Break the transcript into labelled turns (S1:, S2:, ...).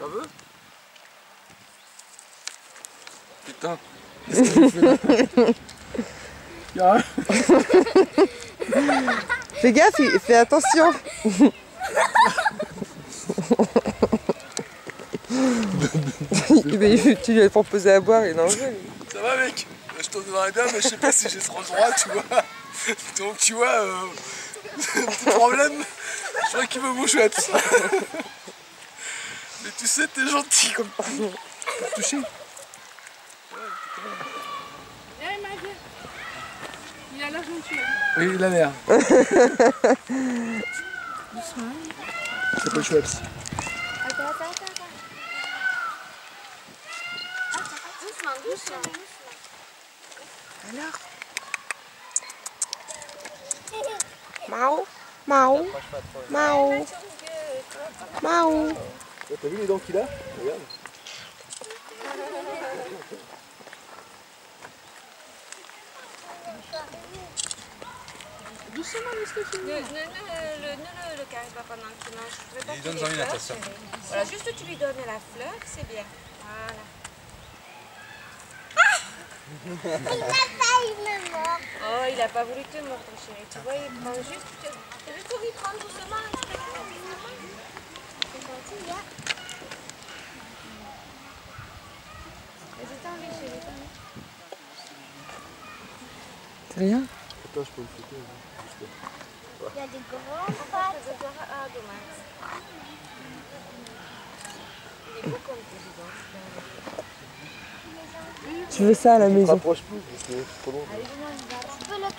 S1: T'en veux? Putain. Qu'est-ce qu'il fait là?
S2: Fais gaffe, fais attention. Tu lui as proposé à boire et il en veut.
S1: Ça va mec? Je t'en donnerais bien mais je sais pas si j'ai trop le droit, tu vois. Donc tu vois, petit problème, je crois qu'il veut mouchette. Mais tu sais, t'es gentil comme pour toucher.
S3: Viens Emma, viens. Il a l'air gentil.
S1: Oui, il a l'air.
S3: Doucement.
S1: C'est pas chouette.
S4: Attends. Doucement.
S2: Alors Mao. Mao.
S1: T'as vu les dents qu'il a? Regarde.
S3: Doucement, laisse que tu veux.
S4: Ne le caresse pas pendant que tu manges. Je veux pas
S1: Il
S4: qu'il
S1: donne
S4: ait
S1: une
S4: peur,
S1: attention.
S4: chérie. Voilà, juste tu lui donnes la fleur, c'est bien. Voilà. Oh, il a pas voulu te mordre, chérie. Tu vois, il prend juste. Tu veux juste lui prendre doucement. C'est gentil, là. Vas-y, t'enlèves, chérie, t'enlèves.
S2: C'est rien?
S1: Attends, je peux le foutre.
S4: Il y a des grandes pattes. Ah, dommage. Il est beau comme tu dis donc.
S2: Tu veux ça à la maison?
S1: Rapproche plus parce que c'est trop long.
S4: Allez, viens, on y va. Tu peux le